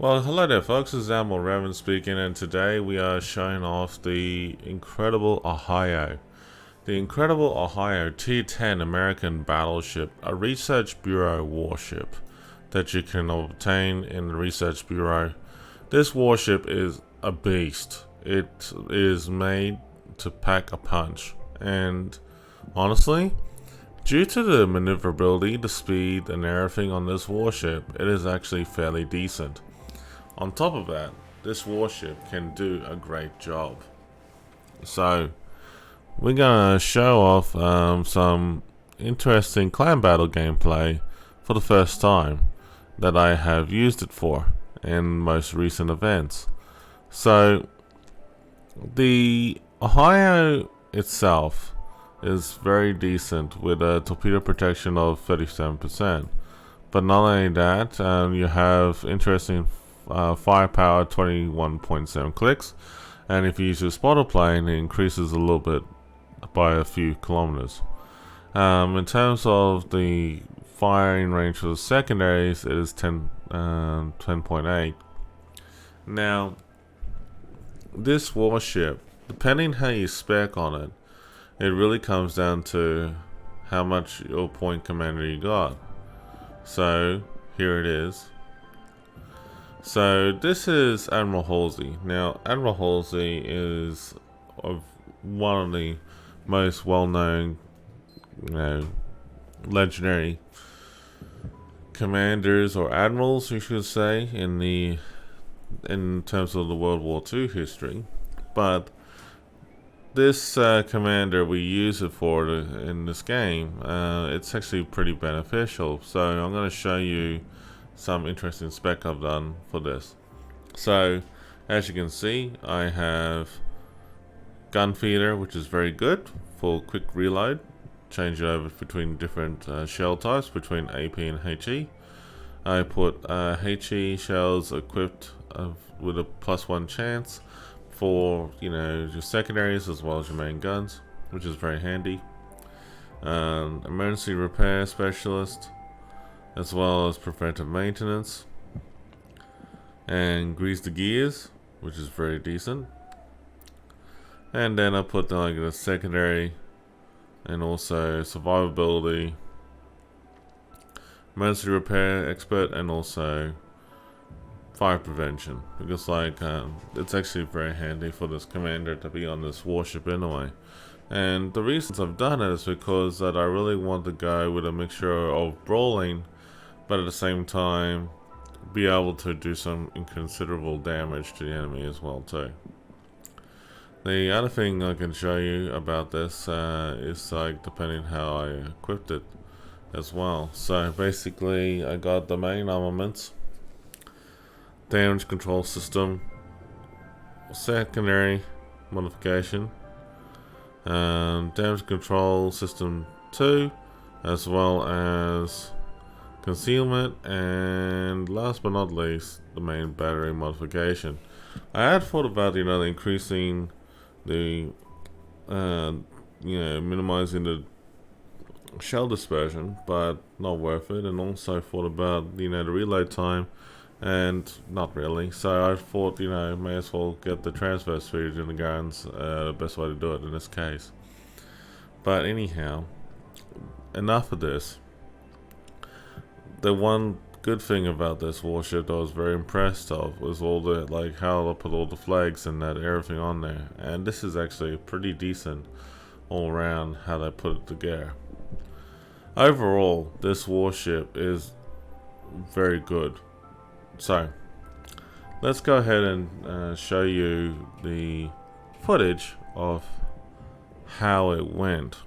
Well, hello there folks, this is Admiral Revan speaking, and today we are showing off the Incredible Ohio. The Incredible Ohio T-10 American Battleship, a Research Bureau warship that you can obtain in the Research Bureau. This warship is a beast. It is made to pack a punch, and honestly, due to the maneuverability, the speed, and everything on this warship, it is actually fairly decent. On top of that, this warship can do a great job. So, we're gonna show off some interesting clan battle gameplay for the first time that I have used it for in most recent events. So, the Ohio itself is very decent with a torpedo protection of 37%. But not only that, you have interesting firepower 21.7 clicks, and if you use your spotter plane, it increases a little bit by a few kilometers. In terms of the firing range for the secondaries, it is 10.8. Now, this warship, depending how you spec on it, it really comes down to how much your point commander you got. So here it is. So this is Admiral Halsey. Now, Admiral Halsey is one of the most well-known, legendary commanders or admirals, you should say, in terms of the World War II history. But this commander, we use it for in this game. It's actually pretty beneficial. So I'm going to show you some interesting spec I've done for this. So as you can see, I have gun feeder, which is very good for quick reload. Change it over between different shell types, between AP and HE. I put HE shells equipped with a +1 chance for your secondaries as well as your main guns, which is very handy. Emergency repair specialist, as well as preventive maintenance, and grease the gears, which is very decent. And then I put like a secondary and also survivability, emergency repair expert, and also fire prevention, because it's actually very handy for this commander to be on this warship anyway. And the reasons I've done it is because that I really want to go with a mixture of brawling, but at the same time be able to do some inconsiderable damage to the enemy as well too. The other thing I can show you about this is depending how I equipped it as well. So basically I got the main armaments, damage control system, secondary modification, damage control system 2, as well as concealment, and last but not least, the main battery modification. I had thought about increasing the minimizing the shell dispersion, but not worth it, and also thought about the reload time, and not really. So I thought may as well get the transfer speed in the guns, the best way to do it in this case. But anyhow, enough of this. The one good thing about this warship that I was very impressed of was all the how I put all the flags and everything on there, and this is actually pretty decent all around how they put it together. Overall, this warship is very good. So let's go ahead and show you the footage of how it went.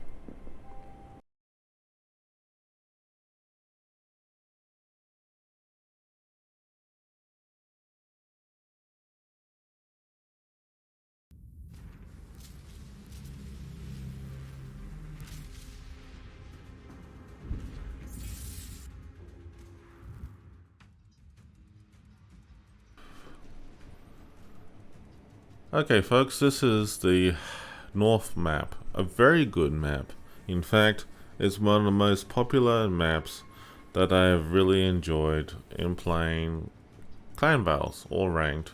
Okay folks, this is the North map, a very good map. In fact, it's one of the most popular maps that I have really enjoyed in playing clan battles, all ranked,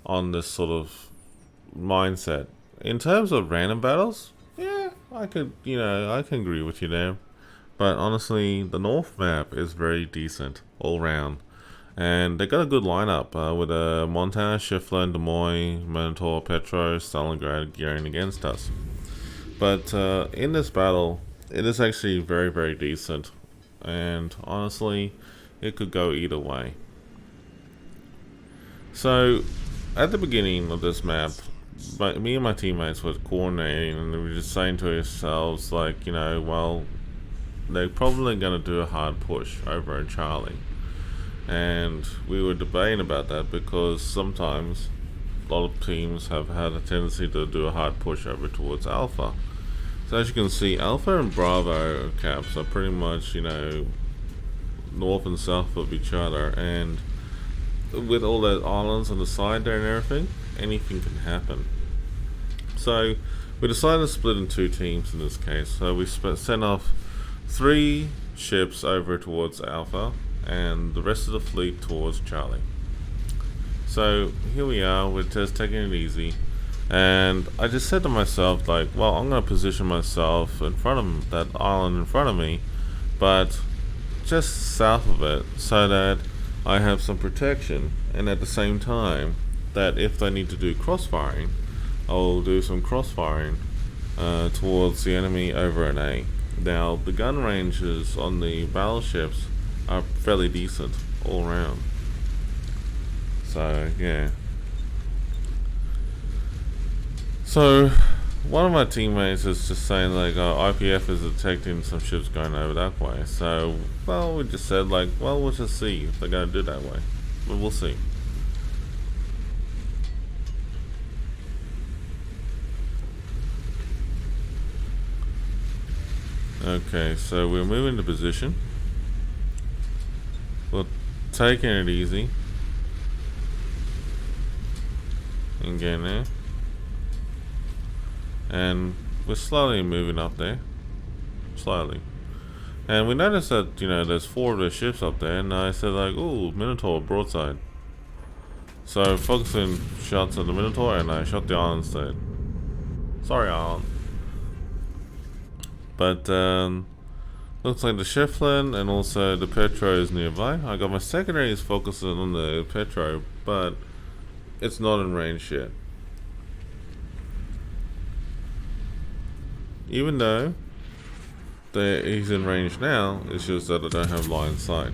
on this sort of mindset. In terms of random battles, yeah, I can agree with you there. But honestly, the North map is very decent all round. And they got a good lineup with Montana, Schlieffen, Des Moines, Minotaur, Petro, Stalingrad gearing against us. But in this battle, it is actually very, very decent. And honestly, it could go either way. So, at the beginning of this map, me and my teammates were coordinating and we were just saying to ourselves, like, well, they're probably going to do a hard push over in Charlie. And we were debating about that because sometimes a lot of teams have had a tendency to do a hard push over towards Alpha. So as you can see, Alpha and Bravo caps are pretty much, north and south of each other, and with all those islands on the side there and everything, anything can happen. So we decided to split in two teams in this case. So we sent off 3 ships over towards Alpha and the rest of the fleet towards Charlie. So here we are, we're just taking it easy, and I just said to myself, like, well, I'm going to position myself in front of that island in front of me, but just south of it, so that I have some protection, and at the same time that if they need to do crossfiring, I'll do some crossfiring towards the enemy over an A. Now the gun ranges on the battleships are fairly decent all around. So yeah. So one of my teammates is just saying like, IPF is detecting some ships going over that way. So well, we just said like, well, we'll just see if they're going to do that way. But we'll see. Okay, so we're moving to position. We're taking it easy. And getting there. And we're slowly moving up there. Slowly. And we noticed that, there's 4 of the ships up there, and I said like, ooh, Minotaur broadside. So focusing shots on the Minotaur, and I shot the island instead. Sorry, island. But looks like the Schlieffen and also the Petro is nearby. I got my secondaries focusing on the Petro, but it's not in range yet. Even though he's in range now, it's just that I don't have line of sight.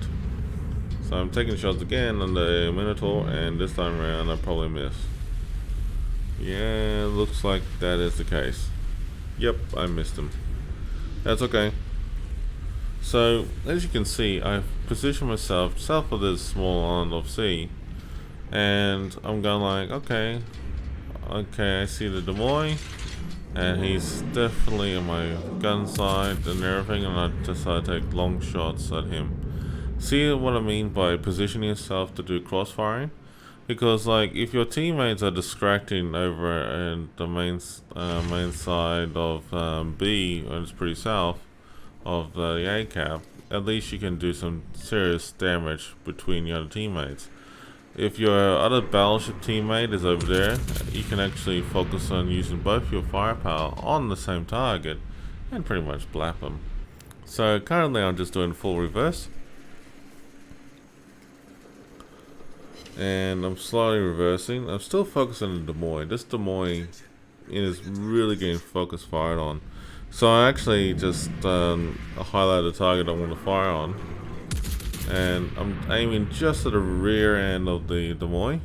So I'm taking shots again on the Minotaur, and this time around I probably miss. Yeah, looks like that is the case. Yep, I missed him. That's okay. So as you can see, I've positioned myself south of this small island of sea, and I'm going like, okay, I see the Des Moines, and he's definitely on my gun side and everything, and I decided to take long shots at him. See what I mean by positioning yourself to do crossfiring? Because like, if your teammates are distracting over in the main side of B, and it's pretty south of the A cap, at least you can do some serious damage between your other teammates. If your other battleship teammate is over there, you can actually focus on using both your firepower on the same target and pretty much blap them. So currently I'm just doing full reverse. And I'm slowly reversing. I'm still focusing on Des Moines. This Des Moines is really getting focus fired on. So I actually just highlighted the target I want to fire on, and I'm aiming just at the rear end of the Des Moines.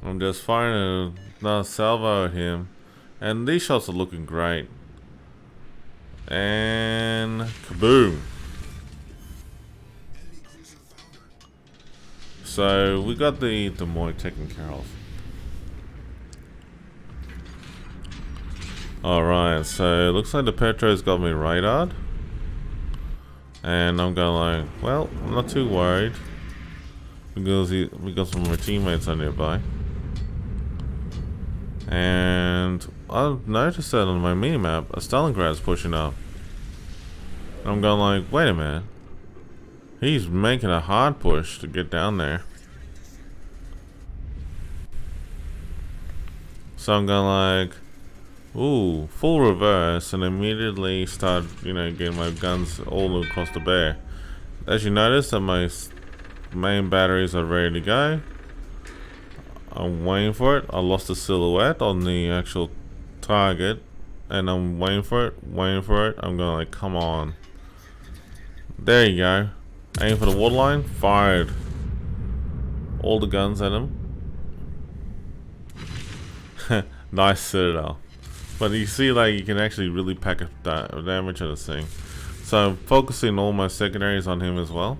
I'm just firing another salvo at him, and these shots are looking great. And kaboom! So we got the Des Moines taken care of. Alright, so it looks like the Petro's got me radared. And I'm going like, well, I'm not too worried, because we got some of my teammates are nearby. And I've noticed that on my minimap, a Stalingrad's pushing up. And I'm going like, wait a minute. He's making a hard push to get down there. So I'm going like, ooh, full reverse, and immediately start, you know, getting my guns all across the bear. As you notice, that my main batteries are ready to go. I'm waiting for it. I lost the silhouette on the actual target, and I'm waiting for it, I'm going like, come on. There you go. Aim for the waterline, fired all the guns at him. Nice citadel. But you see, like, you can actually really pack up damage at this thing. So I'm focusing all my secondaries on him as well,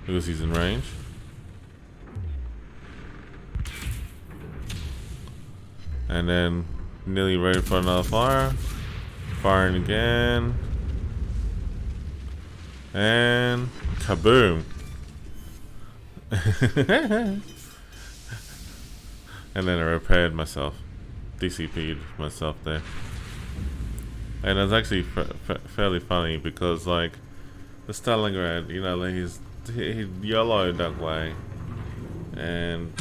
because he's in range. And then nearly ready for another fire. Firing again. And kaboom. And then I repaired myself. DCP'd myself there. And it's actually fairly funny because, like, the Stalingrad, you know, like he yellowed that way. And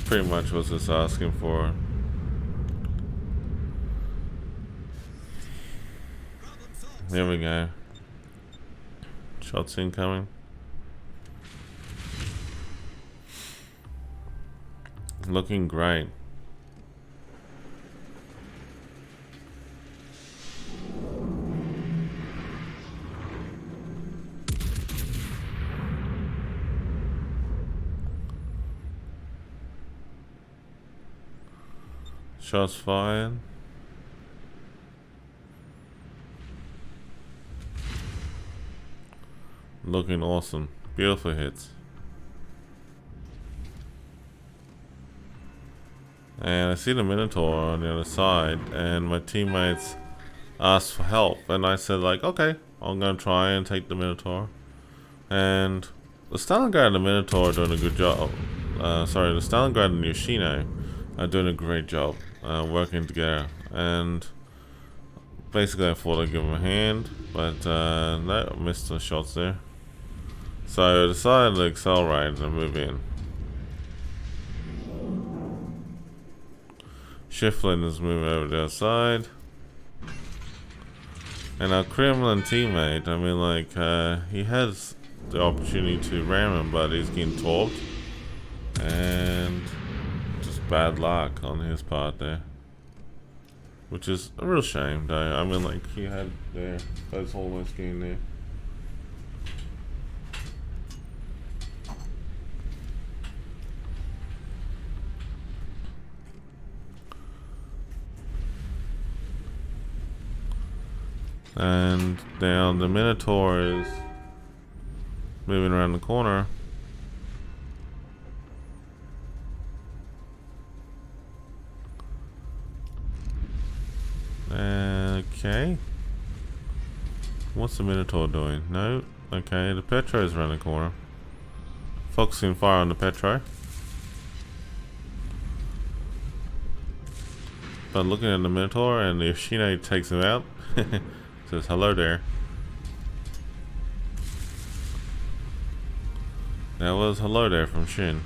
pretty much was just asking for. Here we go. Shots incoming. Looking great. Shots fired. Looking awesome. Beautiful hits. And I see the Minotaur on the other side, and my teammates asked for help, and I said like, okay, I'm gonna try and take the Minotaur. And the Stalingrad and the Minotaur are doing a good job. Sorry, the Stalingrad and Yoshino are doing a great job working together. And basically I thought I'd give them a hand, but no, I missed the shots there. So I decided to accelerate and move in. Schlieffen is moving over to the other side. And our Kremlin teammate, I mean, like, he has the opportunity to ram him, but he's getting torped. And just bad luck on his part there. Which is a real shame, though. I mean, like, he had there, but it's almost getting there. And now the Minotaur is moving around the corner. Okay. What's the Minotaur doing? No. Okay, the Petro is around the corner. Focusing fire on the Petro. But looking at the Minotaur, and the Yoshino takes him out. Says hello there. That was hello there from Shin.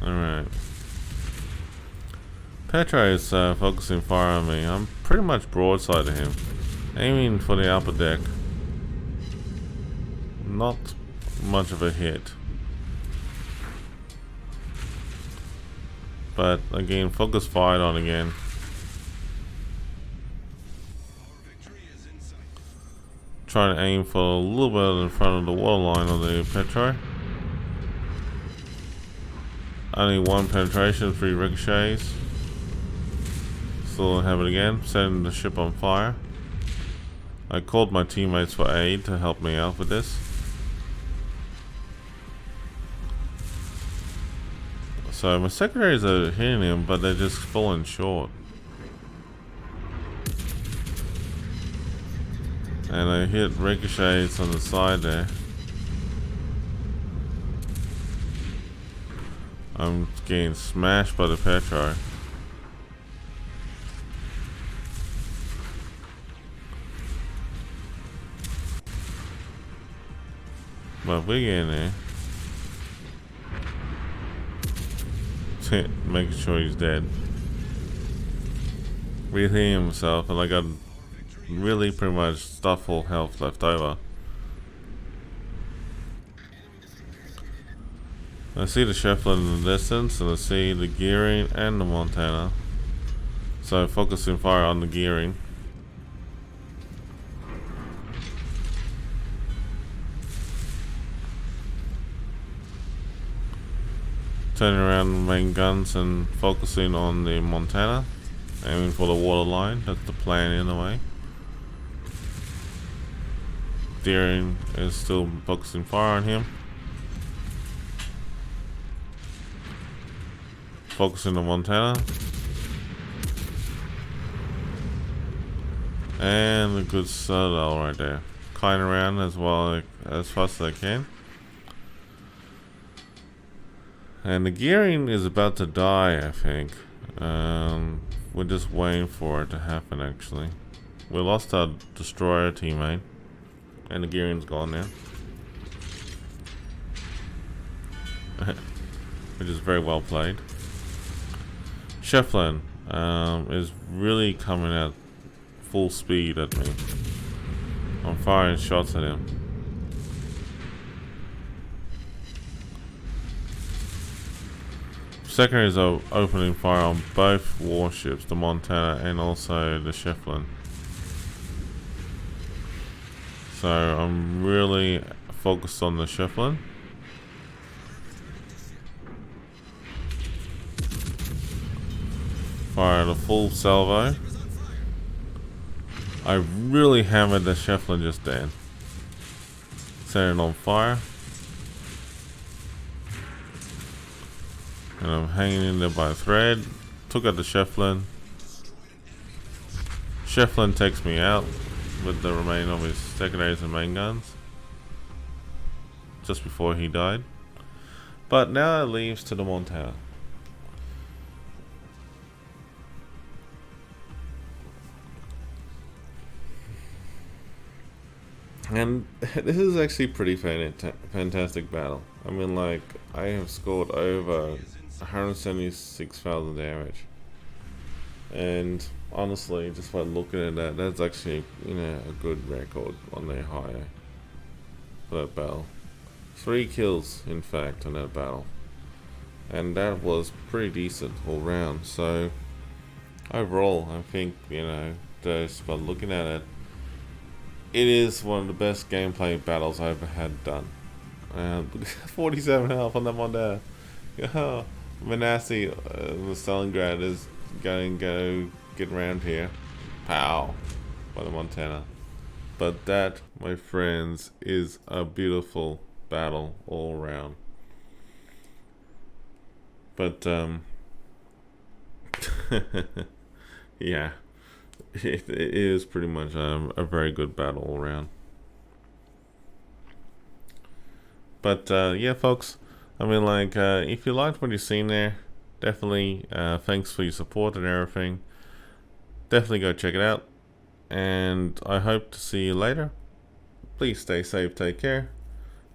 Alright. Petro is focusing fire on me. I'm pretty much broadside to him. Aiming for the upper deck. Not much of a hit. But again, focus fired on again. Trying to aim for a little bit in front of the waterline on the Petro. Only one penetration, 3 ricochets. Still don't have it again. Setting the ship on fire. I called my teammates for aid to help me out with this. So my secondaries are hitting him, but they're just falling short. And I hit ricochets on the side there. I'm getting smashed by the Petro. But we're getting there. making sure he's dead. Rehealing himself, and I got really pretty much stuff full health left over. I see the Schlieffen in the distance, and I see the gearing and the Montana. So focusing fire on the gearing. Turning around the main guns and focusing on the Montana. Aiming for the water line, that's the plan in a way. Steering is still focusing fire on him. Focusing on Montana. And a good Citadel right there. Flying around as well as fast as I can. And the gearing is about to die, I think. We're just waiting for it to happen actually. We lost our destroyer teammate. And the gearing's gone now. Which is very well played. Schlieffen is really coming at full speed at me. I'm firing shots at him. Secondary is opening fire on both warships, the Montana and also the Schlieffen. So I'm really focused on the Schlieffen. Fire the full salvo. I really hammered the Schlieffen just then. Setting it on fire. And I'm hanging in there by a thread. Took out the Schlieffen. Schlieffen takes me out with the remaining of his secondaries and main guns. Just before he died. But now it leaves to the Montana. And this is actually pretty fantastic battle. I mean, like, I have scored over 176,000 damage. And honestly, just by looking at that, that's actually, you know, a good record on their higher for that battle. 3 kills, in fact, on that battle. And that was pretty decent all round. So, overall, I think, you know, just by looking at it, it is one of the best gameplay battles I've ever had done. 47 health on that one there. Oh, Manassi, the Stalingrad is going to get around here. Pow! By the Montana. But that, my friends, is a beautiful battle all around. But, yeah. It is pretty much a very good battle all around. But yeah, folks, I mean, like, if you liked what you've seen there, definitely thanks for your support and everything. Definitely go check it out, and I hope to see you later. Please stay safe, take care.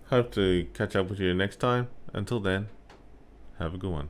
Hope to catch up with you next time. Until then, have a good one.